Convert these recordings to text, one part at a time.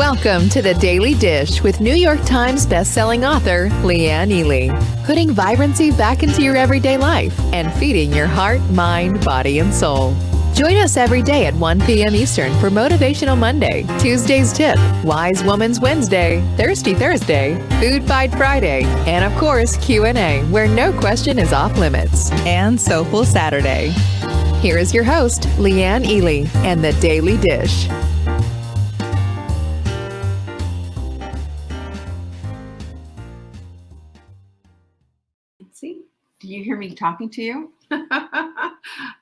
Welcome to the Daily Dish with New York Times bestselling author Leanne Ely. Putting vibrancy back into your everyday life and feeding your heart, mind, body, and soul. Join us every day at 1 p.m. Eastern for Motivational Monday, Tuesday's Tip, Wise Woman's Wednesday, Thirsty Thursday, Food Fight Friday, and of course Q&A, where no question is off limits, and Soulful Saturday. Here is your host, Leanne Ely, and the Daily Dish. See, do you hear me talking to you?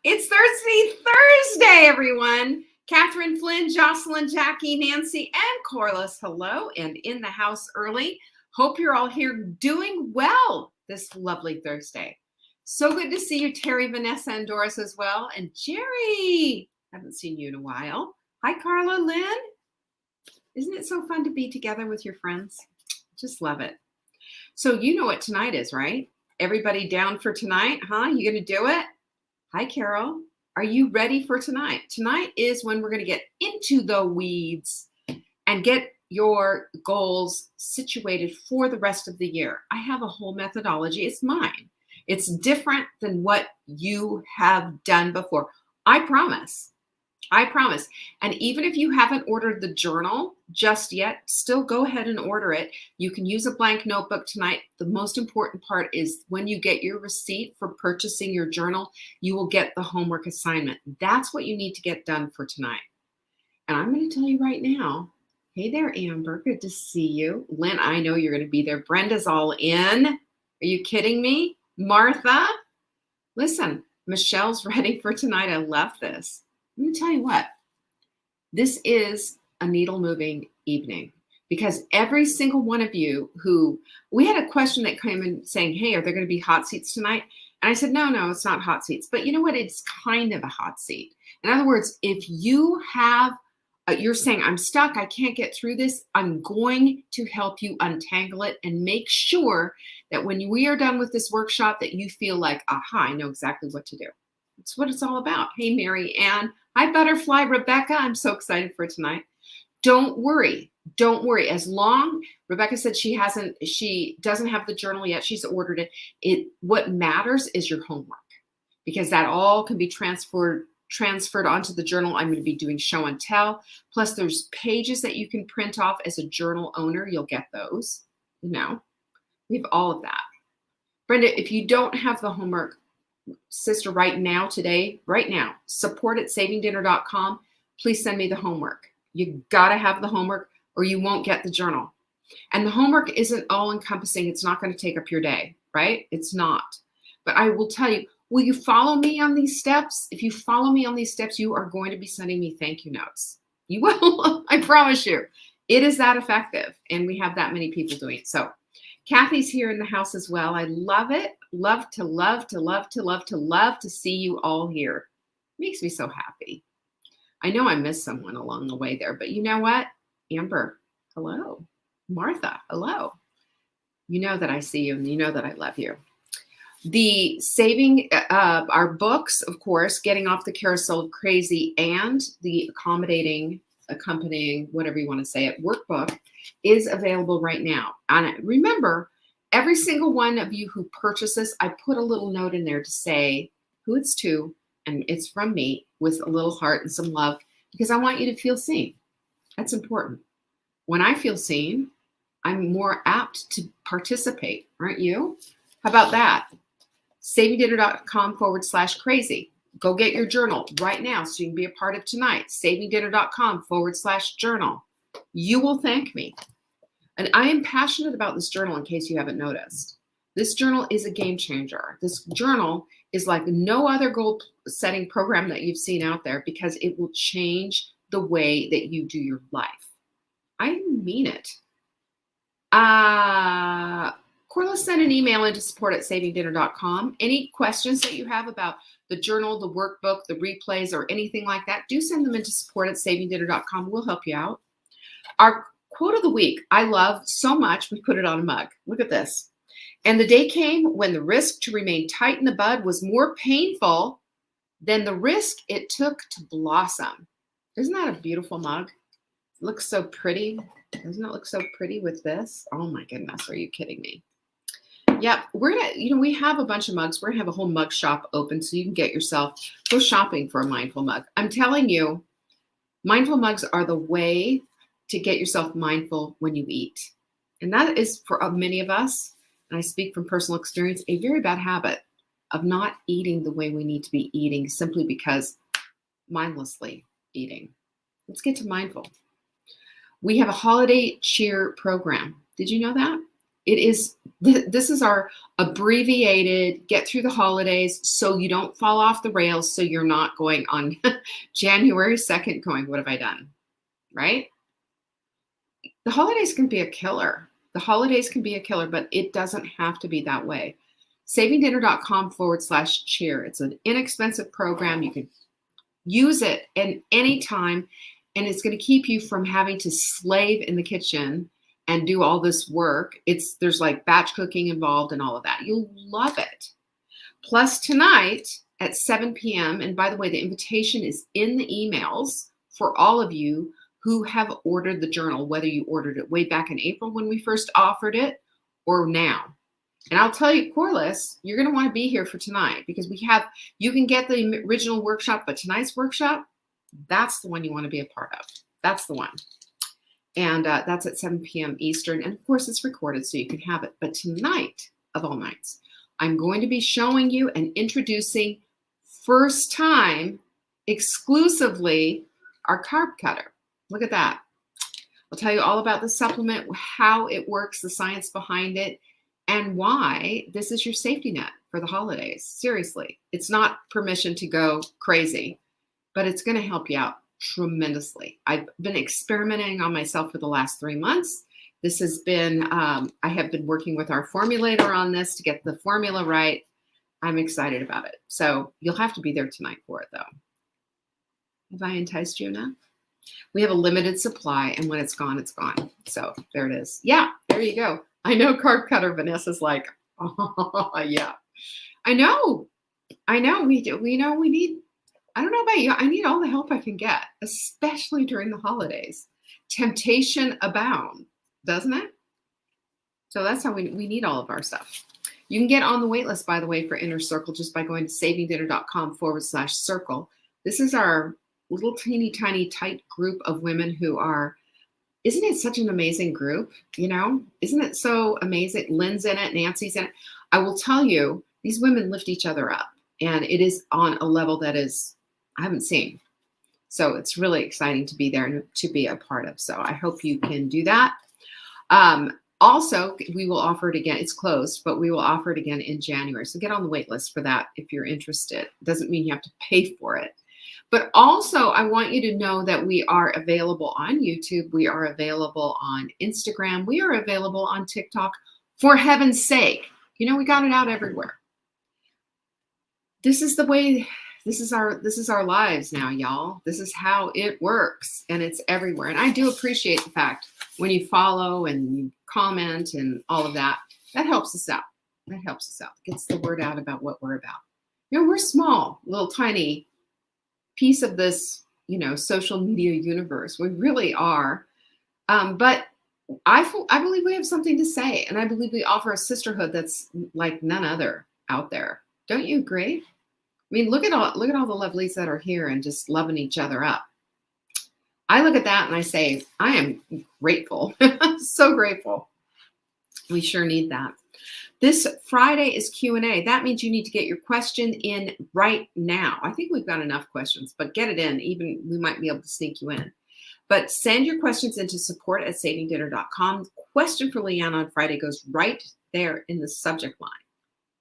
It's Thursday, everyone. Catherine, Flynn, Jocelyn, Jackie, Nancy, and Corliss, hello, and in the house early. Hope you're all here doing well this lovely Thursday. So good to see you, Terry, Vanessa, and Doris as well. And Jerry, haven't seen you in a while. Hi, Carla, Lynn. Isn't it so fun to be together with your friends? Just love it. So you know what tonight is, right? Everybody down for tonight, huh? You gonna do it? Hi, Carol. Are you ready for tonight? Tonight is when we're gonna get into the weeds and get your goals situated for the rest of the year. I have a whole methodology. It's mine. It's different than what you have done before. I promise. I promise. And even if you haven't ordered the journal just yet, still go ahead and order it. You can use a blank notebook tonight. The most important part is when you get your receipt for purchasing your journal, you will get the homework assignment. That's what you need to get done for tonight. And I'm going to tell you right now, hey there, Amber. Good to see you. Lynn, I know you're going to be there. Brenda's all in. Are you kidding me? Martha? Listen, Michelle's ready for tonight. I love this. Let me tell you what, this is a needle moving evening because every single one of you we had a question that came in saying, hey, are there going to be hot seats tonight? And I said, no, it's not hot seats. But you know what? It's kind of a hot seat. In other words, if you have, you're saying, I'm stuck, I can't get through this, I'm going to help you untangle it and make sure that when we are done with this workshop that you feel like, aha, I know exactly what to do. That's what it's all about. Hey, Mary Ann. Hi, Butterfly. Rebecca, I'm so excited for tonight. Don't worry. Don't worry. As long, Rebecca said she doesn't have the journal yet. She's ordered it. What matters is your homework because that all can be transferred onto the journal. I'm going to be doing show and tell. Plus there's pages that you can print off as a journal owner. You'll get those. We have all of that. Brenda, if you don't have the homework, sister, right now, support@savingdinner.com. Please send me the homework. You got to have the homework or you won't get the journal. And the homework isn't all encompassing. It's not going to take up your day, right? It's not. But I will tell you, will you follow me on these steps? If you follow me on these steps, you are going to be sending me thank you notes. You will, I promise you. It is that effective. And we have that many people doing it. So Kathy's here in the house as well. I love it. Love to see you all here. Makes me so happy. I know I missed someone along the way there, but you know what? Amber, hello. Martha, hello. You know that I see you and you know that I love you. The saving our books, of course, Getting Off the Carousel of Crazy and the accompanying, whatever you want to say it, workbook is available right now. And remember, every single one of you who purchases, I put a little note in there to say who it's to, and it's from me with a little heart and some love because I want you to feel seen. That's important. When I feel seen, I'm more apt to participate, aren't you? How about that? savingdinner.com/crazy. Go get your journal right now so you can be a part of tonight. savingdinner.com/journal. You will thank me. And I am passionate about this journal in case you haven't noticed. This journal is a game changer. This journal is like no other goal setting program that you've seen out there because it will change the way that you do your life. I mean it. Corliss sent an email into support@savingdinner.com. Any questions that you have about the journal, the workbook, the replays, or anything like that, do send them into support@savingdinner.com. We'll help you out. Our quote of the week, I love so much, we put it on a mug. Look at this. And the day came when the risk to remain tight in the bud was more painful than the risk it took to blossom. Isn't that a beautiful mug? Looks so pretty. Doesn't it look so pretty with this? Oh my goodness, are you kidding me? Yep, we're gonna, we have a bunch of mugs. We're gonna have a whole mug shop open so you can get yourself, go shopping for a mindful mug. I'm telling you, mindful mugs are the way to get yourself mindful when you eat. And that is for many of us, and I speak from personal experience, a very bad habit of not eating the way we need to be eating simply because mindlessly eating. Let's get to mindful. We have a holiday cheer program. Did you know that? This is our abbreviated get through the holidays so you don't fall off the rails, so you're not going on January 2nd going, what have I done? Right? The holidays can be a killer. The holidays can be a killer, but it doesn't have to be that way. savingdinner.com/cheer. It's an inexpensive program. You can use it at any time, and it's going to keep you from having to slave in the kitchen and do all this work. There's like batch cooking involved and all of that. You'll love it. Plus tonight at 7 p.m., and by the way, the invitation is in the emails for all of you who have ordered the journal, whether you ordered it way back in April when we first offered it or now. And I'll tell you, Corliss, you're going to want to be here for tonight because you can get the original workshop, but tonight's workshop, that's the one you want to be a part of. That's the one. And that's at 7 p.m. Eastern. And of course, it's recorded so you can have it. But tonight, of all nights, I'm going to be showing you and introducing first time exclusively our carb cutter. Look at that. I'll tell you all about the supplement, how it works, the science behind it, and why this is your safety net for the holidays. Seriously, it's not permission to go crazy, but it's going to help you out tremendously. I've been experimenting on myself for the last 3 months. This has been, I have been working with our formulator on this to get the formula right. I'm excited about it. So you'll have to be there tonight for it though. Have I enticed you enough? We have a limited supply, and when it's gone, it's gone. So there it is. Yeah, there you go. I know Carb Cutter Vanessa's like, oh, yeah. I know. We know we need, I don't know about you. I need all the help I can get, especially during the holidays. Temptation abound, doesn't it? So that's how we need all of our stuff. You can get on the wait list, by the way, for Inner Circle just by going to savingdinner.com/circle. This is our little teeny tiny tight group of women who are, isn't it such an amazing group? You know, isn't it so amazing? Lynn's in it, Nancy's in it. I will tell you, these women lift each other up, and it is on a level that is, I haven't seen. So it's really exciting to be there and to be a part of. So I hope you can do that. Also, we will offer it again. It's closed, but we will offer it again in January. So get on the wait list for that if you're interested. It doesn't mean you have to pay for it. But also, I want you to know that we are available on YouTube. We are available on Instagram. We are available on TikTok. For heaven's sake, you know, we got it out everywhere. This is the way, this is our lives now, y'all. This is how it works, and it's everywhere. And I do appreciate the fact when you follow and you comment and all of that. That helps us out. That helps us out. Gets the word out about what we're about. You know, we're small, little tiny piece of this, you know, social media universe. We really are. But I believe we have something to say, and I believe we offer a sisterhood that's like none other out there. Don't you agree? I mean, look at all the lovelies that are here and just loving each other up. I look at that and I say, I am grateful. So grateful. We sure need that. This Friday is Q&A. That means you need to get your question in right now. I think we've got enough questions, but get it in. Even we might be able to sneak you in. But send your questions into support@savingdinner.com. Question for Leanne on Friday goes right there in the subject line.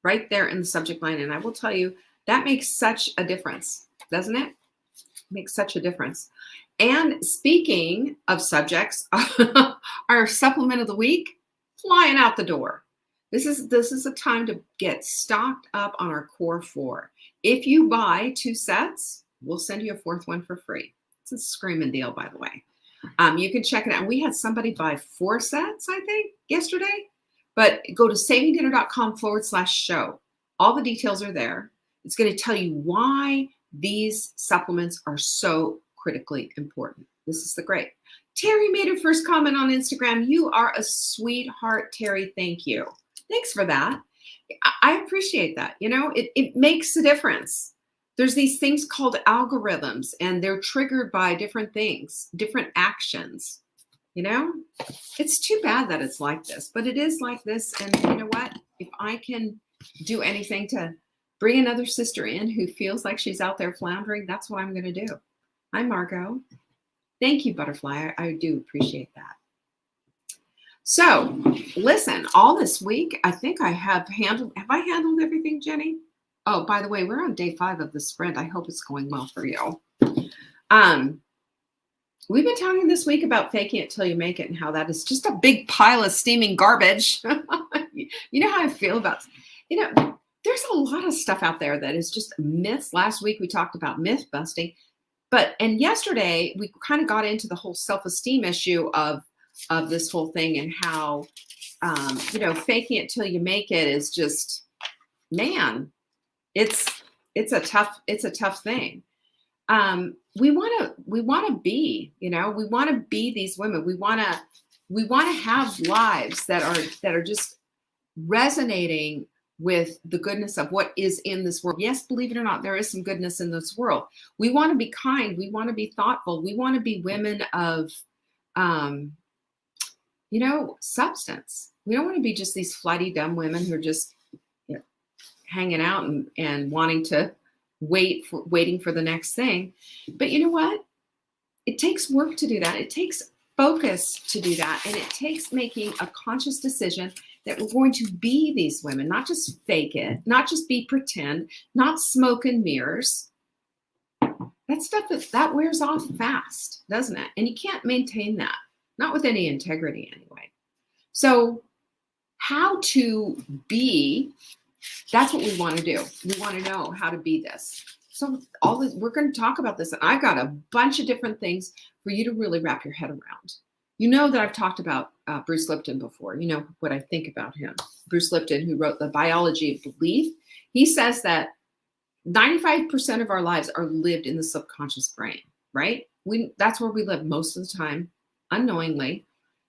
Right there in the subject line. And I will tell you, that makes such a difference, doesn't it? Makes such a difference. And speaking of subjects, our supplement of the week, flying out the door. This is a time to get stocked up on our core 4. If you buy 2 sets, we'll send you a 4th one for free. It's a screaming deal, by the way. You can check it out. We had somebody buy 4 sets, I think, yesterday. But go to savingdinner.com/show. All the details are there. It's going to tell you why these supplements are so critically important. This is the great. Terry made her first comment on Instagram. You are a sweetheart, Terry. Thank you. Thanks for that. I appreciate that. It makes a difference. There's these things called algorithms, and they're triggered by different things, different actions. It's too bad that it's like this, but it is like this. And you know what? If I can do anything to bring another sister in who feels like she's out there floundering, that's what I'm going to do. Hi, Margot. Thank you, Butterfly. I do appreciate that. So listen, all this week, I think have I handled everything, Jenny? Oh, by the way, we're on day 5 of the sprint. I hope it's going well for you. We've been talking this week about faking it till you make it and how that is just a big pile of steaming garbage. You know how I feel about, there's a lot of stuff out there that is just myths. Last week we talked about myth busting, and yesterday we kind of got into the whole self-esteem issue of this whole thing and how, faking it till you make it is just, man, it's a tough thing. We want to be, we want to be these women. We want to have lives that are just resonating with the goodness of what is in this world. Yes, believe it or not, there is some goodness in this world. We want to be kind. We want to be thoughtful. We want to be women of, substance. We don't want to be just these flighty, dumb women who are just hanging out and wanting to waiting for the next thing. But you know what? It takes work to do that. It takes focus to do that. And it takes making a conscious decision that we're going to be these women, not just fake it, not just be pretend, not smoke and mirrors. That stuff that wears off fast, doesn't it? And you can't maintain that, not with any integrity anyway. So how to be, that's what we want to do. We want to know how to be this. So we're going to talk about this. And I've got a bunch of different things for you to really wrap your head around. You know that I've talked about Bruce Lipton before. You know what I think about him. Bruce Lipton, who wrote The Biology of Belief. He says that 95% of our lives are lived in the subconscious brain, right? That's where we live most of the time, unknowingly,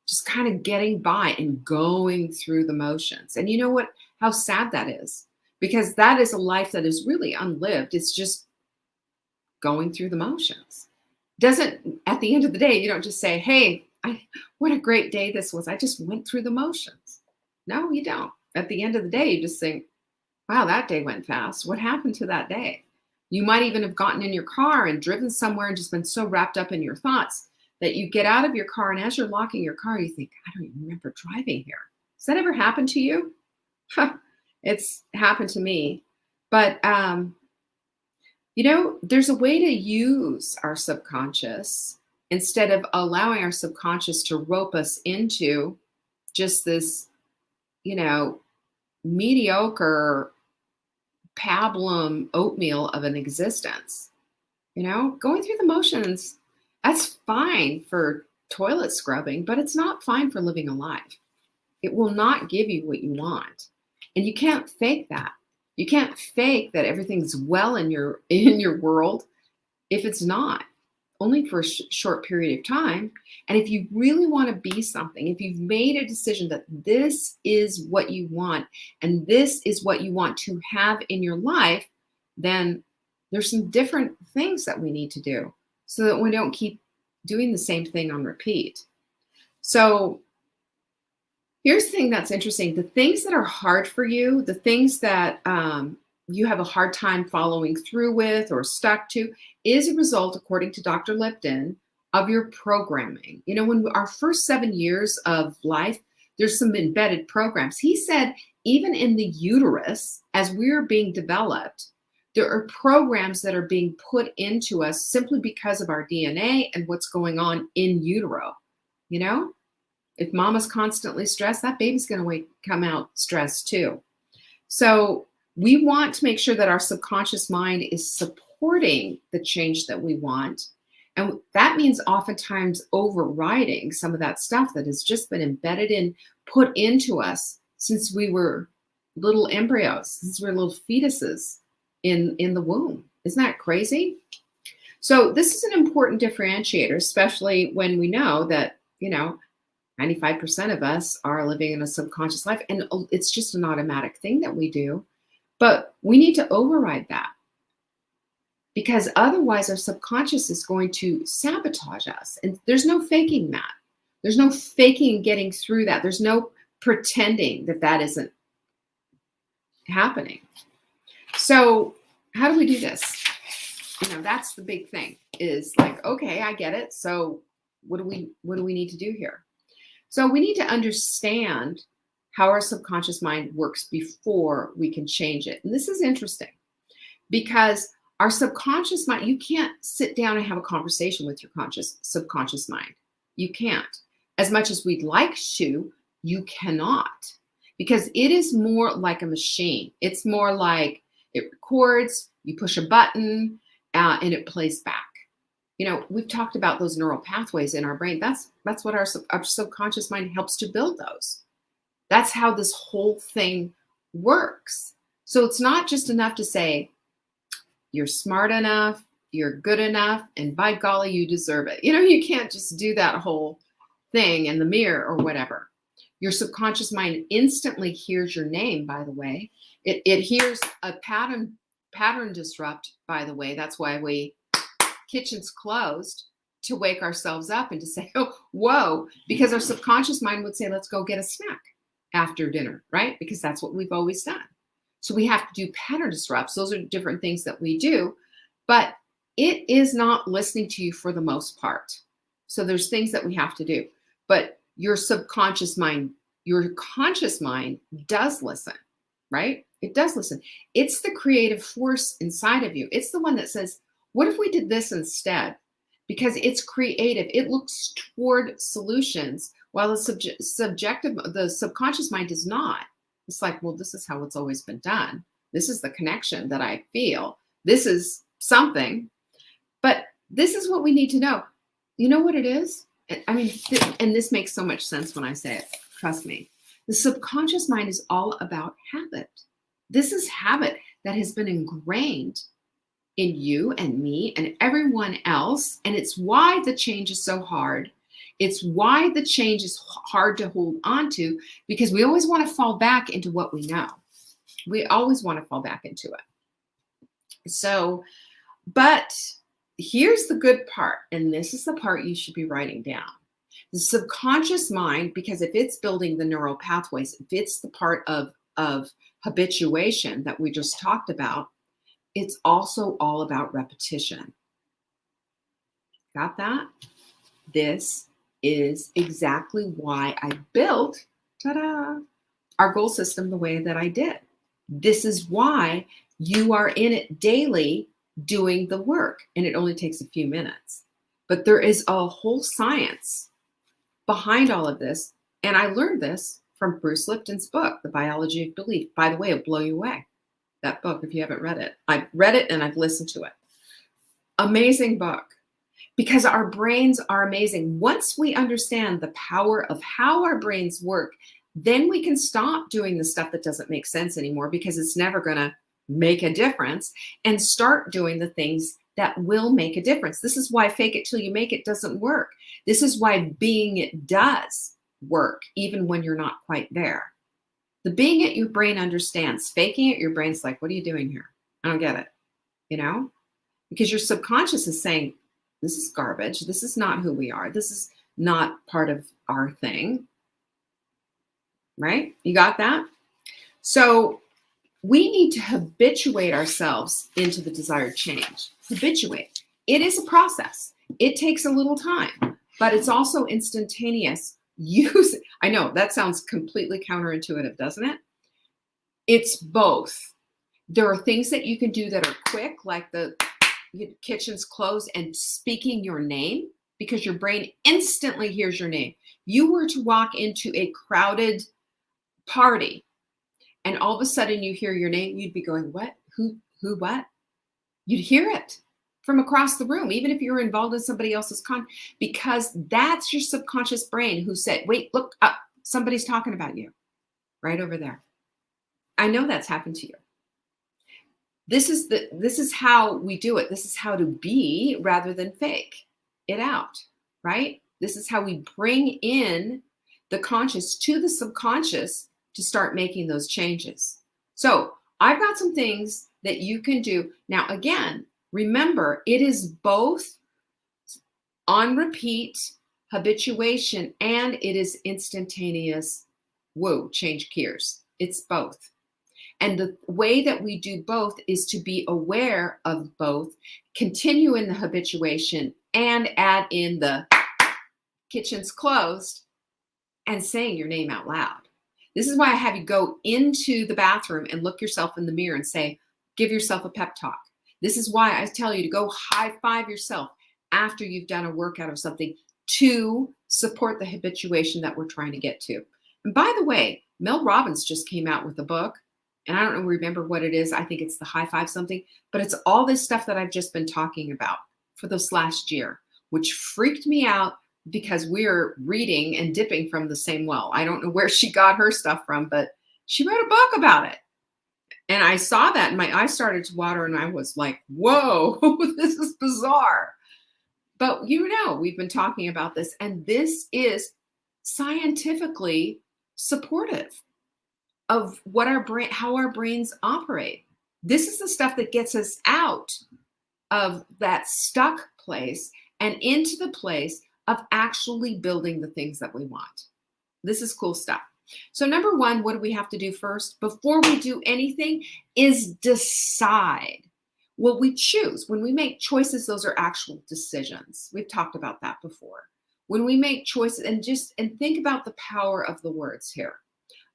just kind of getting by and going through the motions. And you know what? How sad that is, because that is a life that is really unlived. It's just going through the motions. At the end of the day, you don't just say, hey, what a great day this was. I just went through the motions. No, you don't. At the end of the day, you just think, wow, that day went fast. What happened to that day? You might even have gotten in your car and driven somewhere and just been so wrapped up in your thoughts that you get out of your car, and as you're locking your car, you think, I don't even remember driving here. Has that ever happened to you? It's happened to me. But, there's a way to use our subconscious instead of allowing our subconscious to rope us into just this, mediocre pablum oatmeal of an existence. Going through the motions, that's fine for toilet scrubbing, but it's not fine for living a life. It will not give you what you want. And you can't fake that. You can't fake that everything's well in your world if it's not, only for a short period of time. And if you really want to be something, if you've made a decision that this is what you want and this is what you want to have in your life, then there's some different things that we need to do so that we don't keep doing the same thing on repeat. So here's the thing that's interesting. The things that are hard for you, the things that you have a hard time following through with or stuck to, is a result, according to Dr. Lipton, of your programming. When our first 7 years of life, there's some embedded programs. He said, even in the uterus, as we're being developed, there are programs that are being put into us simply because of our DNA and what's going on in utero. If mama's constantly stressed, that baby's going to come out stressed too. So we want to make sure that our subconscious mind is supporting the change that we want. And that means oftentimes overriding some of that stuff that has just been embedded in, put into us since we were little embryos, since we were little fetuses in the womb. Isn't that crazy? So this is an important differentiator, especially when we know that, 95% of us are living in a subconscious life, and it's just an automatic thing that we do. But we need to override that, because otherwise our subconscious is going to sabotage us. And there's no faking that. There's no faking getting through that. There's no pretending that that isn't happening. So how do we do this? That's the big thing, is like, okay, I get it. So what do we need to do here? So we need to understand how our subconscious mind works before we can change it. And this is interesting, because our subconscious mind, you can't sit down and have a conversation with your subconscious mind. You can't. As much as we'd like to, you cannot, because it is more like a machine. It's more like it records, you push a button, and it plays back. We've talked about those neural pathways in our brain. That's what our subconscious mind helps to build those. That's how this whole thing works. So it's not just enough to say, you're smart enough, you're good enough, and by golly, you deserve it. You can't just do that whole thing in the mirror or whatever. Your subconscious mind instantly hears your name, by the way. It hears a pattern disrupt, by the way. That's why kitchen's closed, to wake ourselves up and to say, oh, whoa, because our subconscious mind would say, let's go get a snack after dinner, right? Because that's what we've always done. So we have to do pattern disrupts. Those are different things that we do, but it is not listening to you for the most part. So there's things that we have to do, but your subconscious mind, your conscious mind does listen, right? It does listen. It's the creative force inside of you. It's the one that says, what if we did this instead? Because it's creative. It looks toward solutions, while the subconscious mind does not. It's like, well, this is how it's always been done. This is the connection that I feel. This is something. But this is what we need to know. You know what it is? I mean, and this makes so much sense when I say it. Trust me. The subconscious mind is all about habit. This is habit that has been ingrained in you and me and everyone else. And it's why the change is so hard. It's why the change is hard to hold on to, because we always want to fall back into what we know. We always want to fall back into it. So, but here's the good part, and this is the part you should be writing down. The subconscious mind, because if it's building the neural pathways, if it's the part of habituation that we just talked about, it's also all about repetition. Got that? This is exactly why I built, our goal system the way that I did. This is why you are in it daily doing the work, and it only takes a few minutes. But there is a whole science behind all of this, and I learned this from Bruce Lipton's book, The Biology of Belief. By the way, it'll blow you away. That book, if you haven't read it. I've read it and I've listened to it. Amazing book. Because our brains are amazing. Once we understand the power of how our brains work, then we can stop doing the stuff that doesn't make sense anymore, because it's never going to make a difference, and start doing the things that will make a difference. This is why fake it till you make it doesn't work. This is why being it does work, even when you're not quite there. The being it, your brain understands. Faking it, your brain's like, what are you doing here? I don't get it. Because your subconscious is saying, this is garbage. This is not who we are. This is not part of our thing. Right? You got that? So we need to habituate ourselves into the desired change. Habituate. It is a process. It takes a little time, but it's also instantaneous. I know that sounds completely counterintuitive, doesn't it? It's both. There are things that you can do that are quick, like the kitchen's closed and speaking your name, because your brain instantly hears your name. You were to walk into a crowded party and all of a sudden you hear your name, you'd be going, what? Who, what? You'd hear it from across the room, even if you're involved in somebody else's because that's your subconscious brain who said, wait, look up, somebody's talking about you right over there. I know that's happened to you. This is how we do it. This is how to be rather than fake it out, right? This is how we bring in the conscious to the subconscious to start making those changes. So I've got some things that you can do. Now, again, remember, it is both on repeat habituation and it is instantaneous, whoa, change gears. It's both. And the way that we do both is to be aware of both, continue in the habituation, and add in the kitchen's closed and saying your name out loud. This is why I have you go into the bathroom and look yourself in the mirror and say, give yourself a pep talk. This is why I tell you to go high five yourself after you've done a workout of something to support the habituation that we're trying to get to. And by the way, Mel Robbins just came out with a book, and I don't remember what it is. I think it's the high five something, but it's all this stuff that I've just been talking about for this last year, which freaked me out because we're reading and dipping from the same well. I don't know where she got her stuff from, but she wrote a book about it. And I saw that and my eyes started to water and I was like, whoa, this is bizarre. But we've been talking about this, and this is scientifically supportive of what how our brains operate. This is the stuff that gets us out of that stuck place and into the place of actually building the things that we want. This is cool stuff. So number one, what do we have to do first before we do anything is decide what we choose. When we make choices, those are actual decisions. We've talked about that before. When we make choices, and think about the power of the words here.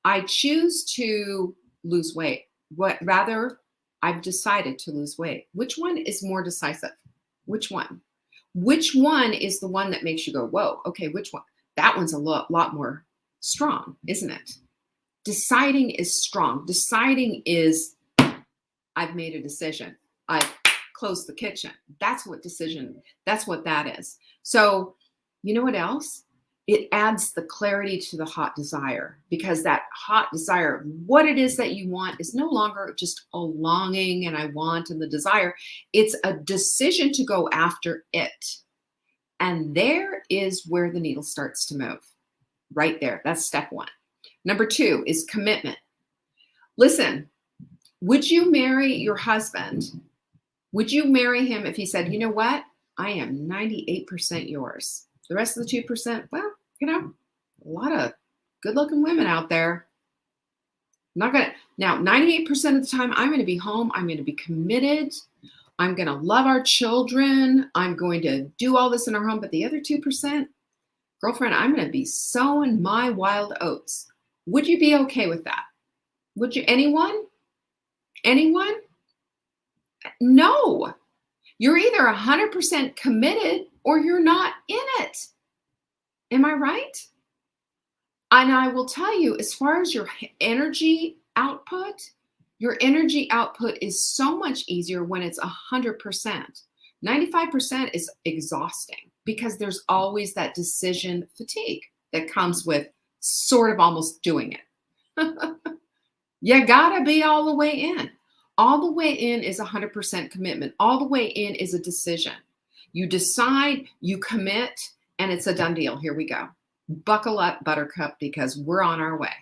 I choose to lose weight. I've decided to lose weight. Which one is more decisive? Which one? Which one is the one that makes you go, whoa, okay, which one? That one's a lot more strong, isn't it? Deciding is strong. Deciding is, I've made a decision. I've closed the kitchen. That's what that is. So, you know what else? It adds the clarity to the hot desire, because that hot desire, what it is that you want, is no longer just a longing and I want and the desire. It's a decision to go after it. And there is where the needle starts to move. Right there. That's step one. Number two is commitment. Listen, would you marry your husband? Would you marry him if he said, you know what? I am 98% yours. The rest of the 2%, well, a lot of good looking women out there. Now, 98% of the time, I'm going to be home. I'm going to be committed. I'm going to love our children. I'm going to do all this in our home. But the other 2%, girlfriend, I'm going to be sowing my wild oats. Would you be okay with that? Would you? Anyone? No. You're either 100% committed or you're not in it. Am I right? And I will tell you, as far as your energy output is so much easier when it's 100%. 95% is exhausting because there's always that decision fatigue that comes with sort of almost doing it. You gotta be all the way in. All the way in is 100% commitment. All the way in is a decision. You decide, you commit, and it's a done deal. Here we go. Buckle up, Buttercup, because we're on our way.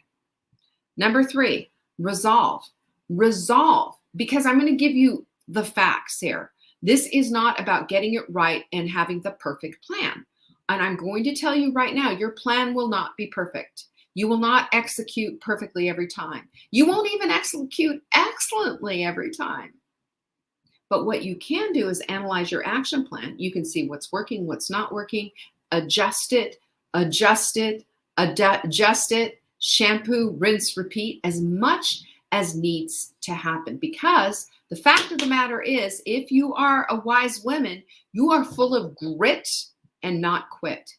Number three, resolve. Resolve, because I'm going to give you the facts here. This is not about getting it right and having the perfect plan. And I'm going to tell you right now, your plan will not be perfect. You will not execute perfectly every time. You won't even execute excellently every time. But what you can do is analyze your action plan. You can see what's working, what's not working, adjust it, shampoo, rinse, repeat as much as needs to happen. Because the fact of the matter is, if you are a wise woman, you are full of grit and not quit.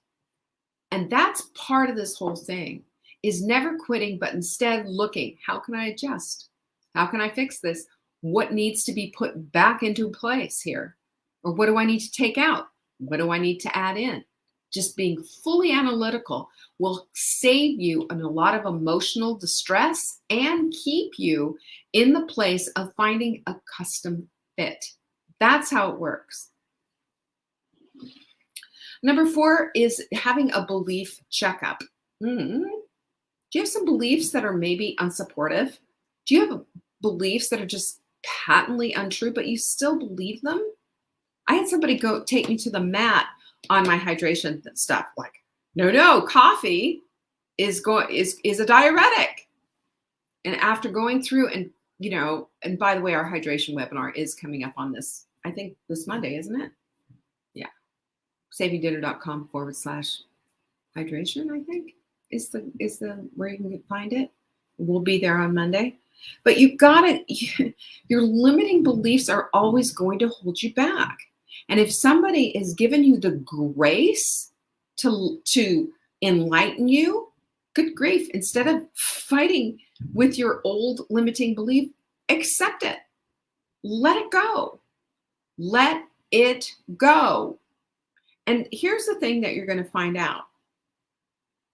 And that's part of this whole thing, is never quitting, but instead looking, how can I adjust? How can I fix this? What needs to be put back into place here? Or what do I need to take out? What do I need to add in? just being fully analytical will save you in a lot of emotional distress and keep you in the place of finding a custom fit. That's how it works. Number 4 is having a belief checkup. Do you have some beliefs that are maybe unsupportive? Do you have beliefs that are just patently untrue, but you still believe them? I had somebody go take me to the mat on my hydration stuff. Like, no, coffee is a diuretic. And after going through and by the way, our hydration webinar is coming up on this, I think this Monday, isn't it? Yeah. savingdinner.com/hydration, I think is the where you can find it. We'll be there on Monday. But you've got it. Your limiting beliefs are always going to hold you back. And if somebody is giving you the grace to enlighten you, good grief, instead of fighting with your old limiting belief, accept it. Let it go. Let it go. And here's the thing that you're going to find out.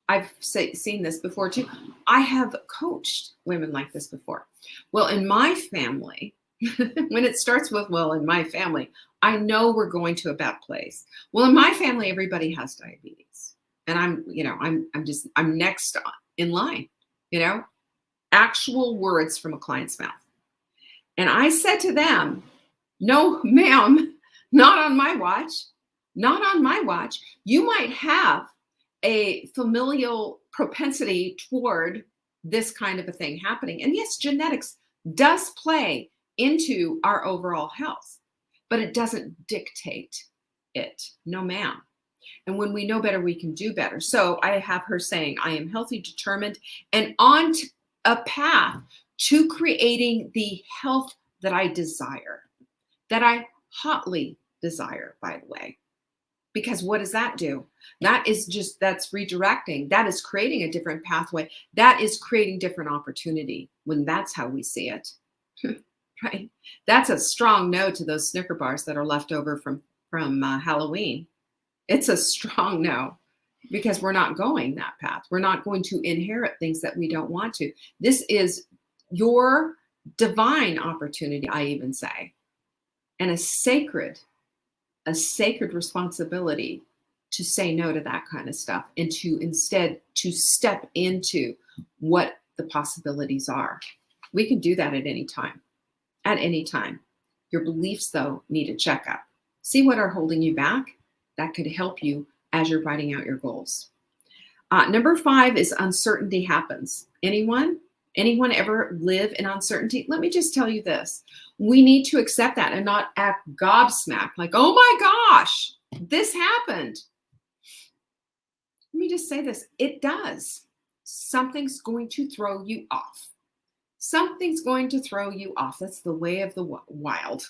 I've seen this before too. I have coached women like this before. Well, in my family, when it starts with, well, in my family, I know we're going to a bad place. Well, in my family, everybody has diabetes. And I'm next in line, actual words from a client's mouth. And I said to them, no, ma'am, not on my watch, not on my watch. You might have a familial propensity toward this kind of a thing happening. And yes, genetics does play into our overall health, but it doesn't dictate it. No, ma'am. And when we know better, we can do better. So I have her saying, I am healthy, determined, and on a path to creating the health that I desire, that I hotly desire, by the way. Because what does that do? That's redirecting. That is creating a different pathway. That is creating different opportunity when that's how we see it. Right? That's a strong no to those Snicker bars that are left over from Halloween. It's a strong no because we're not going that path. We're not going to inherit things that we don't want to. This is your divine opportunity, I even say, and a sacred responsibility to say no to that kind of stuff and to instead to step into what the possibilities are. We can do that at any time. At any time. Your beliefs, though, need a checkup. See what are holding you back. That could help you as you're writing out your goals. Number 5 is uncertainty happens. Anyone ever live in uncertainty? Let me just tell you this. We need to accept that and not act gobsmacked like, oh my gosh, this happened. Let me just say this. It does. Something's going to throw you off. Something's going to throw you off. That's the way of the wild.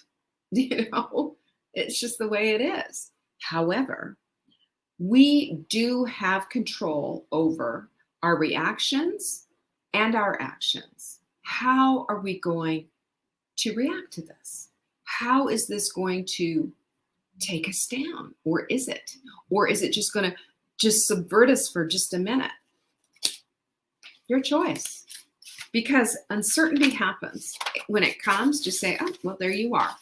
It's just the way it is. However, we do have control over our reactions and our actions. How are we going to react to this? How is this going to take us down? Or is it? Or is it just going to just subvert us for just a minute? Your choice. Because uncertainty happens. When it comes, just say, oh, well, there you are.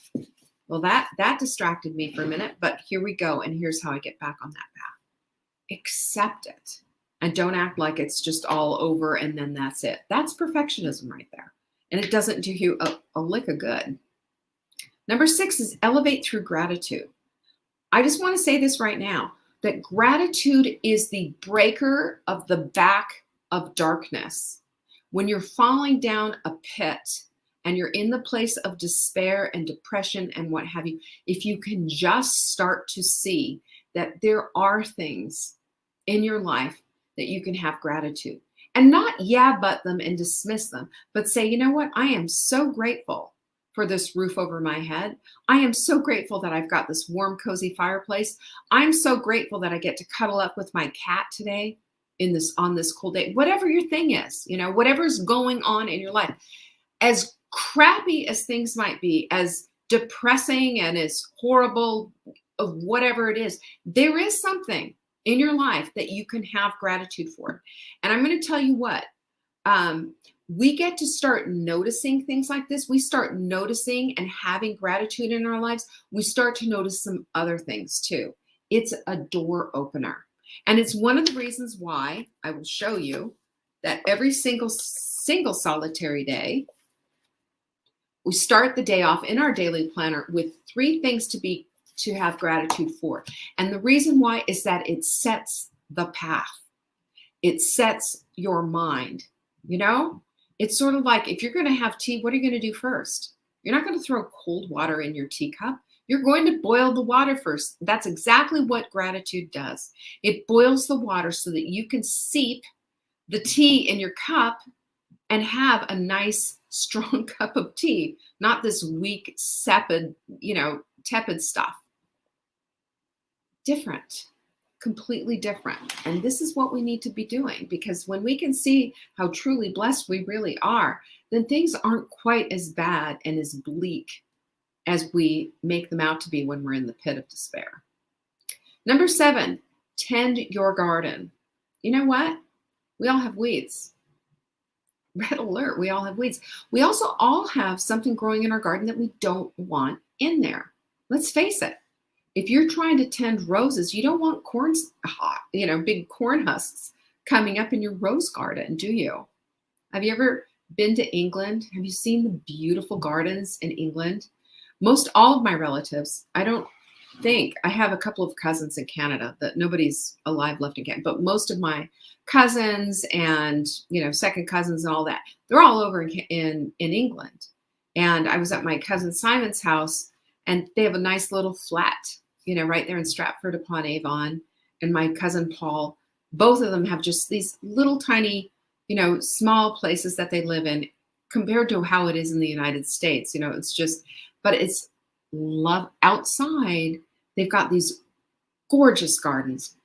Well, that distracted me for a minute, but here we go. And here's how I get back on that path. Accept it. And don't act like it's just all over and then that's it. That's perfectionism right there. And it doesn't do you a lick of good. Number 6 is elevate through gratitude. I just want to say this right now, that gratitude is the breaker of the back of darkness. When you're falling down a pit and you're in the place of despair and depression and what have you, if you can just start to see that there are things in your life that you can have gratitude and not but them and dismiss them, but say, you know what? I am so grateful for this roof over my head. I am so grateful that I've got this warm, cozy fireplace. I'm so grateful that I get to cuddle up with my cat today on this cool day. Whatever your thing is, whatever's going on in your life, as crappy as things might be, as depressing and as horrible of whatever it is, there is something in your life that you can have gratitude for. And I'm going to tell you what, we get to start noticing things like this. We start noticing and having gratitude in our lives. We start to notice some other things too. It's a door opener. And it's one of the reasons why I will show you that every single solitary day, we start the day off in our daily planner with 3 things to have gratitude for. And the reason why is that it sets the path. It sets your mind. You know, it's sort of like if you're going to have tea, what are you going to do first? You're not going to throw cold water in your teacup. You're going to boil the water first. That's exactly what gratitude does. It boils the water so that you can seep the tea in your cup and have a nice, strong cup of tea, not this weak, sapid, tepid stuff. Different. Completely different. And this is what we need to be doing, because when we can see how truly blessed we really are, then things aren't quite as bad and as bleak as we make them out to be when we're in the pit of despair. Number 7, tend your garden. You know what? We all have weeds. Red alert, we all have weeds. We also all have something growing in our garden that we don't want in there. Let's face it. If you're trying to tend roses, you don't want big corn husks coming up in your rose garden, do you? Have you ever been to England? Have you seen the beautiful gardens in England? Most all of my relatives, I have a couple of cousins in Canada that nobody's alive left in Canada, but most of my cousins and, second cousins and all that, they're all over in England. And I was at my cousin Simon's house, and they have a nice little flat, right there in Stratford-upon-Avon, and my cousin Paul, both of them have just these little tiny, small places that they live in compared to how it is in the United States. But it's love outside. They've got these gorgeous gardens,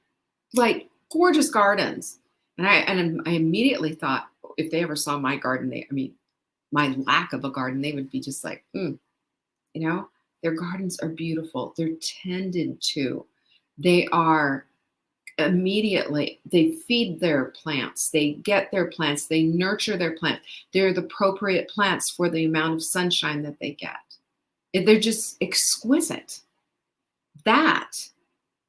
like gorgeous gardens. And I immediately thought, if they ever saw my garden, my lack of a garden, they would be just like, Their gardens are beautiful. They're tended to. They are they feed their plants. They get their plants. They nurture their plants. They're the appropriate plants for the amount of sunshine that they get. They're just exquisite. That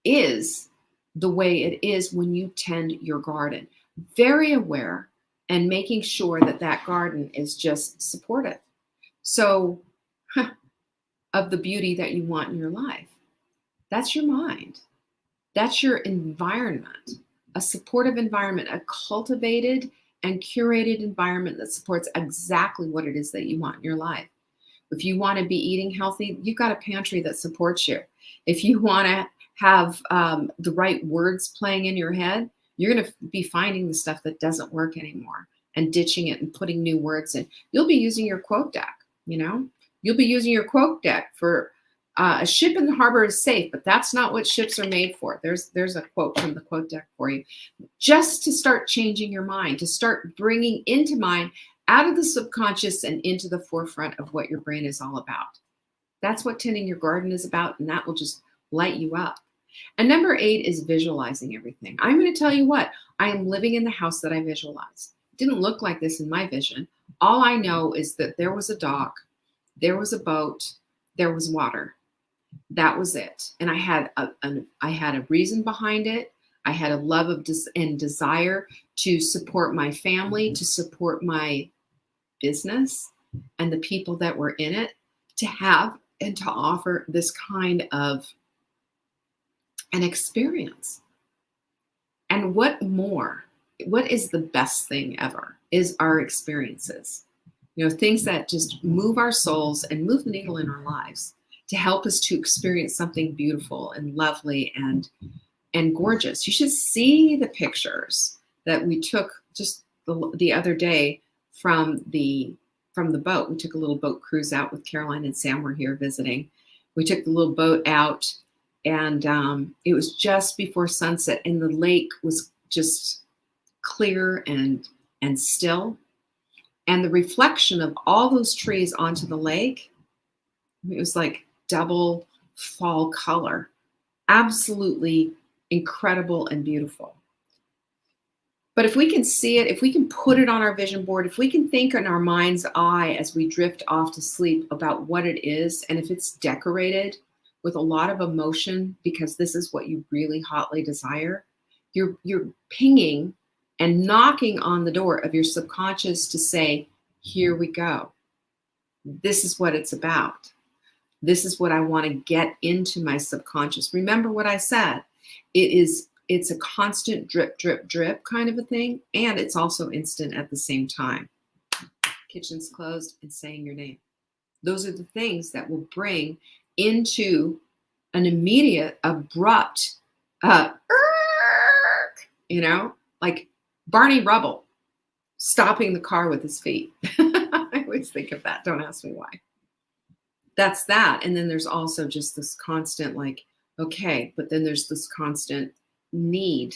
is the way it is when you tend your garden. Very aware and making sure that garden is just supportive. So, of the beauty that you want in your life. That's your mind. That's your environment, a supportive environment, a cultivated and curated environment that supports exactly what it is that you want in your life. If you want to be eating healthy, you've got a pantry that supports you. If you want to have the right words playing in your head, you're going to be finding the stuff that doesn't work anymore and ditching it and putting new words in. You'll be using your quote deck, You'll be using your quote deck for a ship in the harbor is safe, but that's not what ships are made for. There's a quote from the quote deck for you. Just to start changing your mind, to start bringing into mind out of the subconscious and into the forefront of what your brain is all about. That's what tending your garden is about, and that will just light you up. And number 8 is visualizing everything. I'm going to tell you what, I am living in the house that I visualize. It didn't look like this in my vision. All I know is that there was a dock. There was a boat, there was water. That was it. And I had a reason behind it. I had a love of and desire to support my family, to support my business and the people that were in it, to have and to offer this kind of an experience. And what is the best thing ever is our experiences. Things that just move our souls and move the needle in our lives to help us to experience something beautiful and lovely and gorgeous. You should see the pictures that we took just the other day from the boat. We took a little boat cruise out with Caroline and Sam were here visiting. We took the little boat out, and it was just before sunset, and the lake was just clear and still. And the reflection of all those trees onto the lake, it was like double fall color. Absolutely incredible and beautiful. But if we can see it, if we can put it on our vision board, if we can think in our mind's eye as we drift off to sleep about what it is, and if it's decorated with a lot of emotion because this is what you really hotly desire, you're pinging and knocking on the door of your subconscious to say, here we go. This is what it's about. This is what I want to get into my subconscious. Remember what I said. It's a constant drip, drip, drip kind of a thing. And it's also instant at the same time. Kitchen's closed and saying your name. Those are the things that will bring into an immediate, abrupt, like Barney Rubble stopping the car with his feet. I always think of that. Don't ask me why. That's that. And then there's also just this constant okay, but then there's this constant need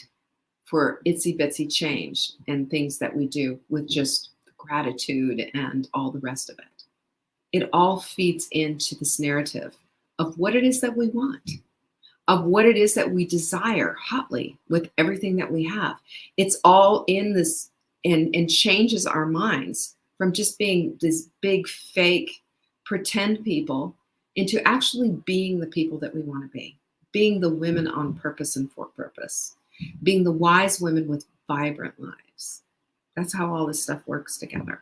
for itsy bitsy change and things that we do with just gratitude and all the rest of it. It all feeds into this narrative of what it is that we want, of what it is that we desire hotly with everything that we have. It's all in this and changes our minds from just being this big fake pretend people into actually being the people that we want to be, being the women on purpose and for purpose, being the wise women with vibrant lives. That's how all this stuff works together.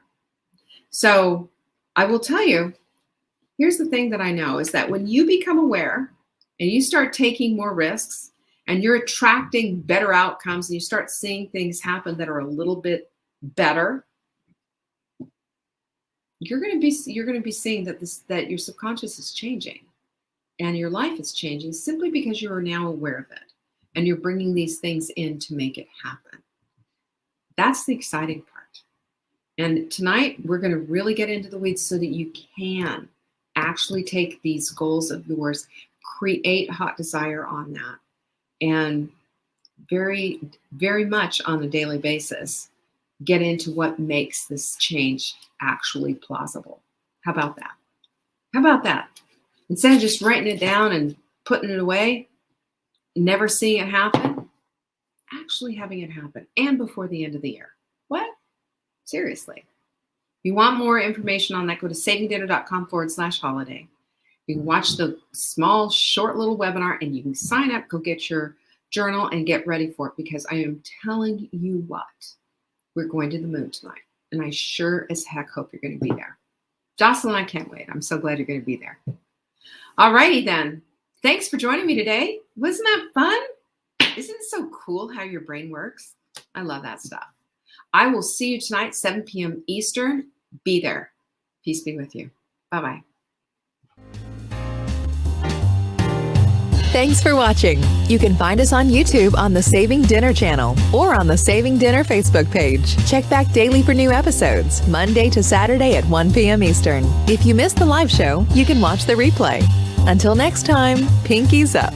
So I will tell you, here's the thing that I know is that when you become aware and you start taking more risks and you're attracting better outcomes and you start seeing things happen that are a little bit better, you're going to be seeing that your subconscious is changing and your life is changing simply because you are now aware of it and you're bringing these things in to make it happen. That's the exciting part. And tonight we're going to really get into the weeds so that you can actually take these goals of yours, create hot desire on that, and very, very much on a daily basis, get into what makes this change actually plausible. How about that? How about that? Instead of just writing it down and putting it away, never seeing it happen, actually having it happen, and before the end of the year. What? Seriously. If you want more information on that, go to savingdinner.com/holiday. You can watch the small, short little webinar and you can sign up, go get your journal and get ready for it, because I am telling you what, we're going to the moon tonight. And I sure as heck hope you're going to be there. Jocelyn, I can't wait. I'm so glad you're going to be there. All righty then. Thanks for joining me today. Wasn't that fun? Isn't it so cool how your brain works? I love that stuff. I will see you tonight, 7 p.m. Eastern. Be there. Peace be with you. Bye-bye. Thanks for watching. You can find us on YouTube on the Saving Dinner channel or on the Saving Dinner Facebook page. Check back daily for new episodes, Monday to Saturday at 1 p.m. Eastern. If you missed the live show, you can watch the replay. Until next time, pinkies up.